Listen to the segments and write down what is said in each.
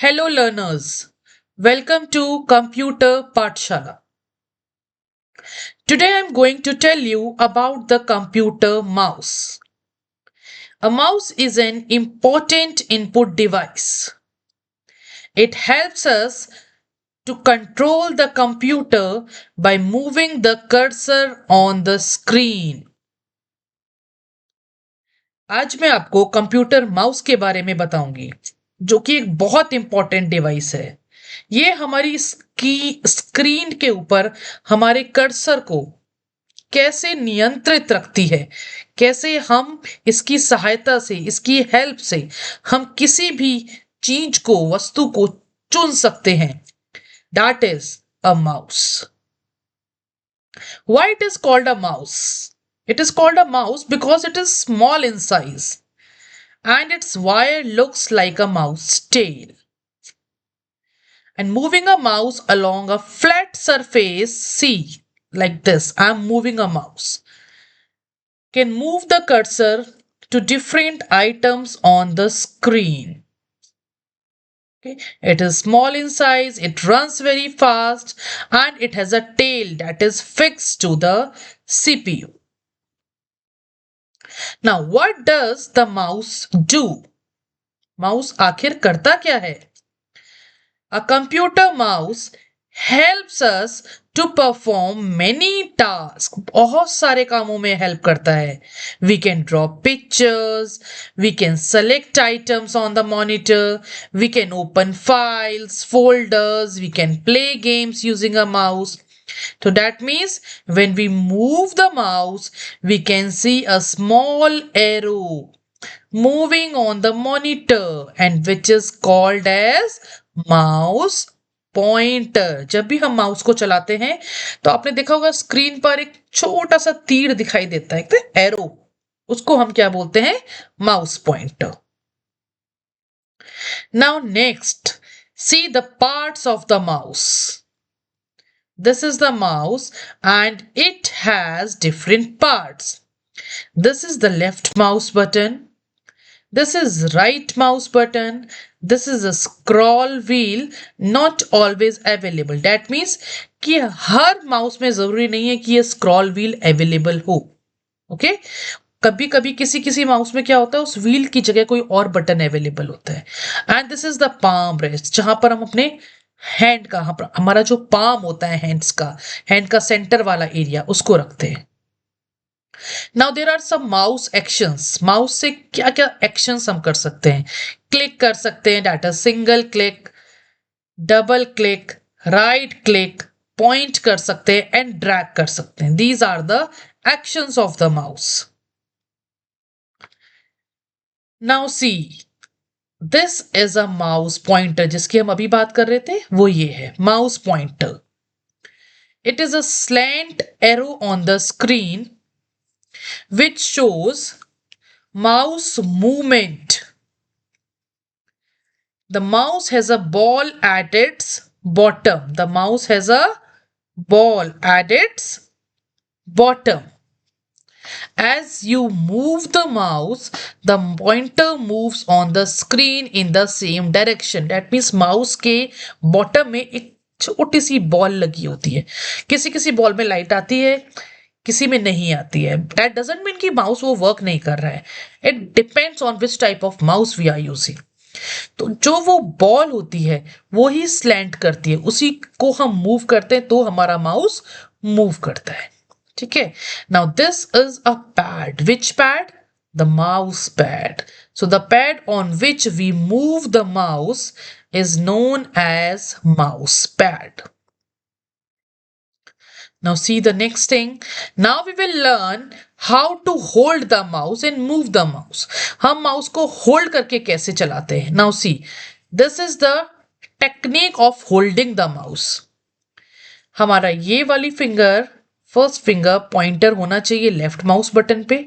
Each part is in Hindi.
Hello learners, welcome to Computer Pathshala. Today I am going to tell you about the computer mouse. A mouse is an important input device. It helps us to control the computer by moving the cursor on the screen. आज मैं आपको कंप्यूटर माउस के बारे में बताऊंगी, जो कि एक बहुत इंपॉर्टेंट डिवाइस है। ये हमारी स्क्रीन के ऊपर हमारे कर्सर को कैसे नियंत्रित रखती है, कैसे हम इसकी सहायता से, इसकी हेल्प से हम किसी भी चीज को, वस्तु को चुन सकते हैं। That is a mouse. Why it is called a mouse? It is called a mouse because it is small in size and its wire looks like a mouse tail. And moving a mouse along a flat surface, see, like this, I am moving a mouse, can move the cursor to different items on the screen. Okay. It is small in size, it runs very fast, and it has a tail that is fixed to the CPU. Now, what does the mouse do? Mouse आखिर करता क्या है? A computer mouse helps us to perform many tasks. बहुत सारे कामों में help करता है. We can draw pictures, we can select items on the monitor, we can open files, folders, we can play games using a mouse. So that means when we move the mouse, we can see a small arrow moving on the monitor and which is called as mouse pointer. जब भी हम माउस को चलाते हैं तो आपने देखा होगा स्क्रीन पर एक छोटा सा तीर दिखाई देता है, एरो, उसको हम क्या बोलते हैं? Mouse pointer. Now next, see the parts of the mouse. This is the mouse and it has different parts. This is the left mouse button. This is right mouse button. This is a scroll wheel, not always available. That means कि हर माउस में जरूरी नहीं है कि ये स्क्रॉल व्हील अवेलेबल हो। ओके, कभी कभी किसी किसी माउस में क्या होता है, उस व्हील की जगह कोई और बटन अवेलेबल होता है। And this is the palm rest, जहां पर हम अपने हैंड का, हमारा जो पाम होता है हैंड का सेंटर वाला एरिया, उसको रखते हैं। Now there are some mouse actions. Mouse से क्या क्या एक्शंस हम कर सकते हैं? क्लिक कर सकते हैं, data single click, double click, right click, point कर सकते हैं एंड ड्रैग कर सकते हैं। These are the actions of the mouse. Now see, this is a mouse pointer, जिसकी हम अभी बात कर रहे थे, वो ये है mouse pointer. It is a slant arrow on the screen which shows mouse movement. The mouse has a ball at its bottom. The mouse has a ball at its bottom. As you move the mouse, the pointer moves on the screen in the same direction. That means mouse के bottom में एक छोटी सी बॉल लगी होती है। किसी किसी बॉल में लाइट आती है, किसी में नहीं आती है। दैट डजंट मीन कि माउस वो वर्क नहीं कर रहा है। It depends on which type of mouse we are using. तो जो वो बॉल होती है वो ही स्लैंट करती है, उसी को हम मूव करते हैं तो हमारा माउस मूव करता है। ठीक है। Now this is a pad. Which pad? The mouse pad. So the pad on which we move the mouse is known as mouse pad. Now see the next thing. Now we will learn how to hold the mouse and move the mouse. हम माउस को होल्ड करके कैसे चलाते हैं? Now see, this is the technique of holding the mouse. हमारा ये वाली फिंगर, फर्स्ट फिंगर पॉइंटर होना चाहिए लेफ्ट माउस बटन पे,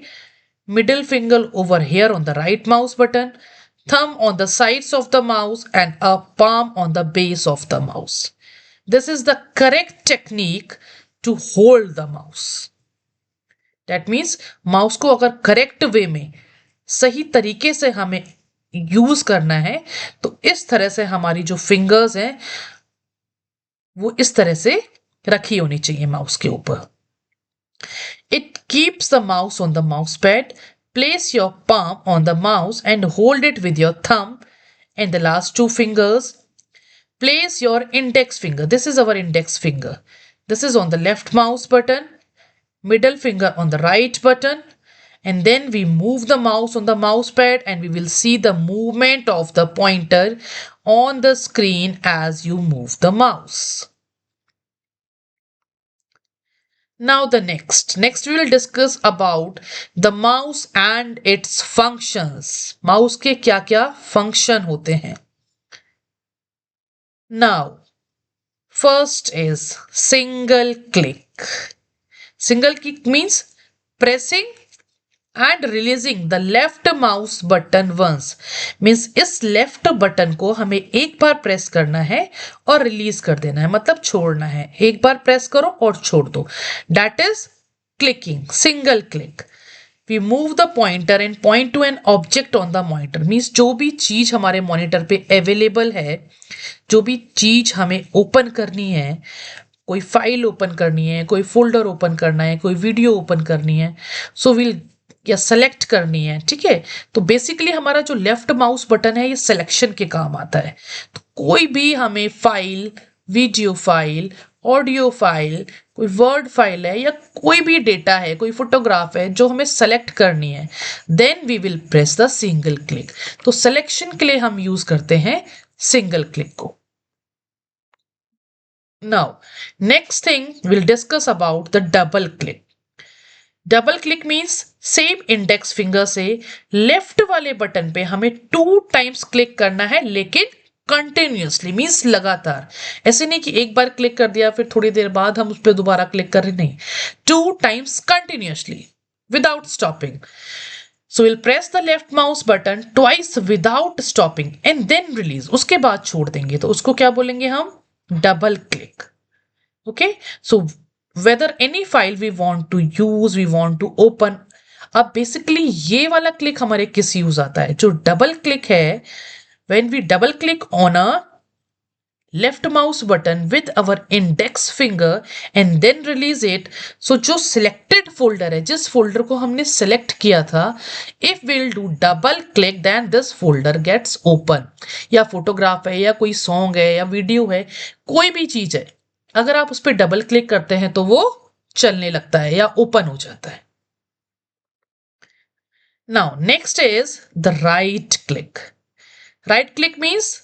middle finger over here on the right mouse button, thumb on the sides of the mouse and a palm on the base of the mouse. This is the correct technique to hold the mouse. That means mouse को अगर करेक्ट वे में, सही तरीके से हमें यूज करना है तो इस तरह से हमारी जो फिंगर्स हैं वो इस तरह से रखी होनी चाहिए माउस के ऊपर। It keeps the mouse on the mouse pad. Place your palm on the mouse and hold it with your thumb and the last two fingers. Place your index finger. This is our index finger. This is on the left mouse button, middle finger on the right button, and then we move the mouse on the mouse pad and we will see the movement of the pointer on the screen as you move the mouse. Now the next we will discuss about the mouse and its functions. Mouse के क्या क्या function होते हैं. Now first is single click. Single click means pressing and releasing the left mouse button once. Means इस लेफ्ट बटन को हमें एक बार प्रेस करना है और रिलीज कर देना है, मतलब छोड़ना है. एक बार प्रेस करो और छोड़ दो. That is clicking, single click. We move the pointer and point to an object on the monitor. Means जो भी चीज हमारे मॉनिटर पे अवेलेबल है, जो भी चीज हमें ओपन करनी है, कोई फाइल ओपन करनी है, कोई फोल्डर ओपन करना है, कोई वीडियो ओपन करनी है, सो विल या सेलेक्ट करनी है. ठीक है, तो बेसिकली हमारा जो लेफ्ट माउस बटन है ये सिलेक्शन के काम आता है. तो कोई भी हमें file, video file, audio file, कोई वर्ड फाइल है या कोई भी डेटा है, कोई फोटोग्राफ है जो हमें सेलेक्ट करनी है, then we will press the single click. तो सिलेक्शन के लिए हम यूज करते हैं सिंगल क्लिक को. Now, next thing we'll discuss about the double click. Double click means same index finger से लेफ्ट वाले बटन पे हमें 2 टाइम्स क्लिक करना है, लेकिन कंटिन्यूसली मीन्स लगातार. ऐसे नहीं कि एक बार क्लिक कर दिया फिर थोड़ी देर बाद हम उस पर दोबारा क्लिक कर रहे, नहीं. 2 times continuously without stopping. So we'll press the left mouse button twice without stopping and then release. उसके बाद छोड़ देंगे तो उसको क्या बोलेंगे हम? Double click. Okay, so whether any file we want to use, we want to open. अब बेसिकली ये वाला क्लिक हमारे किस यूज आता है? जो डबल क्लिक है, when we double click on a left mouse button with our index finger and then release it, so जो selected folder है, जिस folder को हमने select किया था, if we'll do double click then this folder gets open. या photograph है या कोई song है या video है, कोई भी चीज है, अगर आप उस पर डबल क्लिक करते हैं तो वो चलने लगता है या ओपन हो जाता है. Now next is the right click. Right click means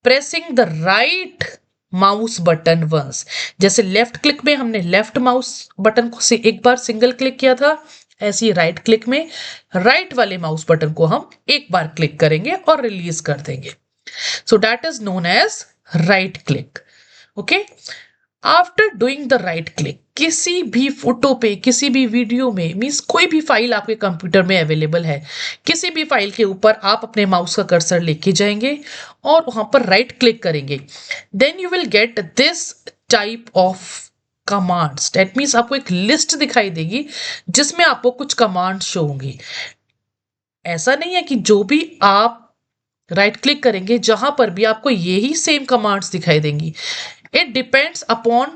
pressing the right mouse button once. जैसे लेफ्ट क्लिक में हमने लेफ्ट माउस बटन को से एक बार सिंगल क्लिक किया था, ऐसे ही राइट क्लिक में राइट वाले माउस बटन को हम एक बार क्लिक करेंगे और रिलीज कर देंगे. So that is known as right click. Okay, after doing the right click, किसी भी फोटो पे, किसी भी वीडियो में, मीन्स कोई भी फाइल आपके कंप्यूटर में अवेलेबल है, किसी भी फाइल के ऊपर आप अपने माउस का कर्सर लेके जाएंगे और वहां पर राइट क्लिक करेंगे. Then you will get this type of commands. That means आपको एक लिस्ट दिखाई देगी जिसमें आपको कुछ कमांड शो होंगी. ऐसा नहीं है कि जो भी आप राइट क्लिक करेंगे जहां पर भी आपको यही सेम कमांड्स दिखाई देंगी. It depends upon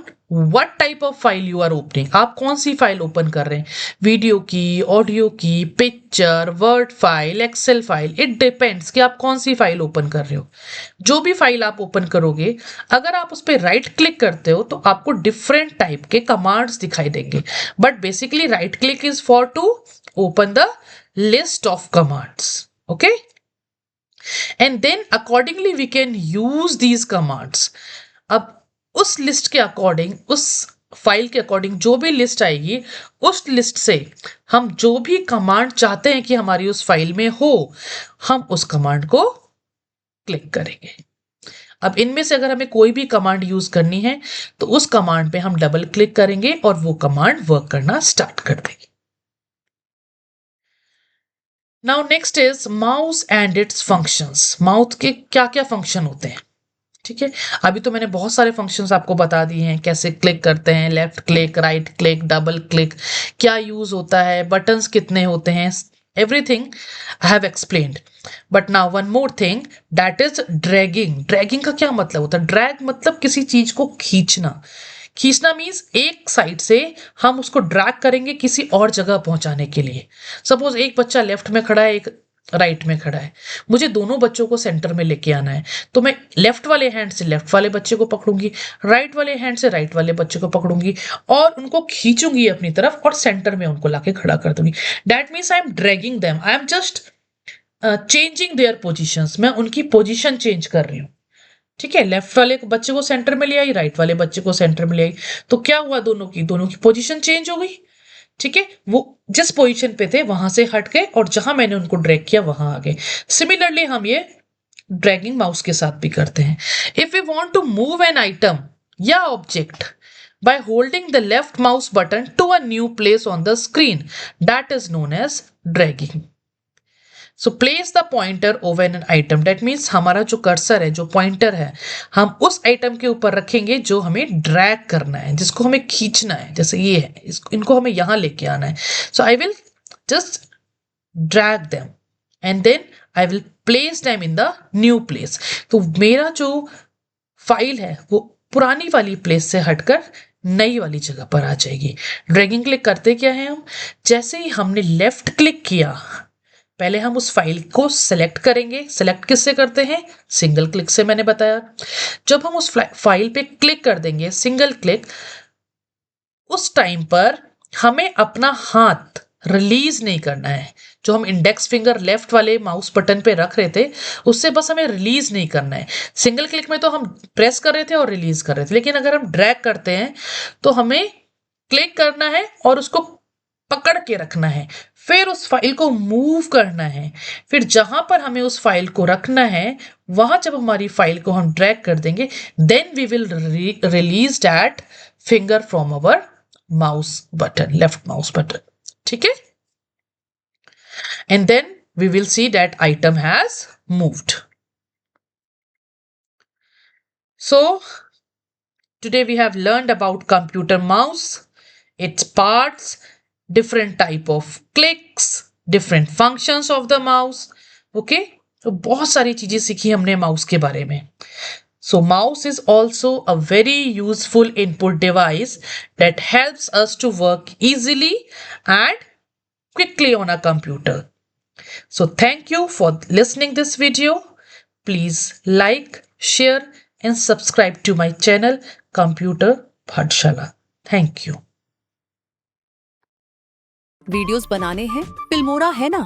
what type of file you are opening. आप कौन सी फाइल ओपन कर रहे हैं, वीडियो की, ऑडियो की, picture, Word file, Excel file. It depends कि आप कौन सी फाइल ओपन कर रहे हो. जो भी फाइल आप ओपन करोगे, अगर आप उस पर राइट क्लिक करते हो तो आपको डिफरेंट टाइप के कमांड्स दिखाई देंगे. But basically right click is for to open the list of commands. Okay, and then accordingly we can use these commands. अब उस लिस्ट के अकॉर्डिंग, उस फाइल के अकॉर्डिंग जो भी लिस्ट आएगी, उस लिस्ट से हम जो भी कमांड चाहते हैं कि हमारी उस फाइल में हो, हम उस कमांड को क्लिक करेंगे. अब इनमें से अगर हमें कोई भी कमांड यूज करनी है तो उस कमांड पे हम डबल क्लिक करेंगे और वो कमांड वर्क करना स्टार्ट कर देगी. Now next is mouse and it's functions. Mouse के क्या क्या फंक्शन होते हैं? ठीक है, अभी तो मैंने बहुत सारे फंक्शंस आपको बता दिए हैं, कैसे क्लिक करते हैं, left click, right click, double click, क्या यूज होता है, बटन्स कितने होते हैं, everything I have explained. But now one more thing, that is dragging. Dragging का क्या मतलब होता है? ड्रैग मतलब किसी चीज को खींचना. खींचना मीन्स एक साइड से हम उसको ड्रैग करेंगे किसी और जगह पहुंचाने के लिए. सपोज एक बच्चा लेफ्ट में खड़ा है, एक राइट में खड़ा है. मुझे दोनों बच्चों को सेंटर में लेके आना है, तो मैं लेफ्ट वाले हैंड से लेफ्ट वाले बच्चे को पकड़ूंगी, राइट वाले हैंड से राइट वाले बच्चे को पकड़ूंगी और उनको खींचूंगी अपनी तरफ और सेंटर में उनको लाके खड़ा कर दूंगी. That means I am dragging them, I am just changing their positions. मैं उनकी पोजिशन चेंज कर रही हूँ. ठीक है, लेफ्ट वाले बच्चे को सेंटर में ले आई, राइट वाले बच्चे को सेंटर में ले आई, तो क्या हुआ, दोनों की पोजीशन चेंज हो गई. ठीक है, वो जिस पोजीशन पे थे वहां से हट गए और जहां मैंने उनको ड्रैग किया वहां आ गए. सिमिलरली हम ये ड्रैगिंग माउस के साथ भी करते हैं. If we want to move an item या object by holding the left mouse button to a new place on the screen, that is known as dragging. So place the pointer over an item. That means हमारा जो कर्सर है, जो पॉइंटर है, हम उस आइटम के ऊपर रखेंगे जो हमें ड्रैग करना है, जिसको हमें खींचना है. जैसे ये है, इनको हमें यहां लेके आना है. So I will just drag them and then I will place them in the new place. तो मेरा जो फाइल है वो पुरानी वाली प्लेस से हटकर नई वाली जगह पर आ जाएगी. ड्रैगिंग क्लिक करते क्या है हम, जैसे ही हमने लेफ्ट क्लिक किया, पहले हम उस फाइल को सिलेक्ट करेंगे. सिलेक्ट किससे करते हैं? सिंगल क्लिक से, मैंने बताया. जब हम उस फाइल पे क्लिक कर देंगे, सिंगल क्लिक, उस टाइम पर हमें अपना हाथ रिलीज नहीं करना है. जो हम इंडेक्स फिंगर लेफ्ट वाले माउस बटन पे रख रहे थे, उससे बस हमें रिलीज नहीं करना है. सिंगल क्लिक में तो हम प्रेस कर रहे थे और रिलीज कर रहे थे, लेकिन अगर हम ड्रैग करते हैं तो हमें क्लिक करना है और उसको पकड़ के रखना है, फिर उस फाइल को मूव करना है. फिर जहां पर हमें उस फाइल को रखना है, वहां जब हमारी फाइल को हम ड्रैग कर देंगे, then we will release that finger from our mouse button, left mouse button. ठीक है, and then we will see that item has moved. So today we have learned about computer mouse, its parts, different type of clicks, different functions of the mouse. Okay, तो बहुत सारी चीजें सीखी हमने माउस के बारे में. So mouse is also a very useful input device that helps us to work easily and quickly on a computer. So thank you for listening this video. Please like, share and subscribe to my channel Computer Pathshala. Thank you. Videos बनाने हैं, फिल्मोरा है ना.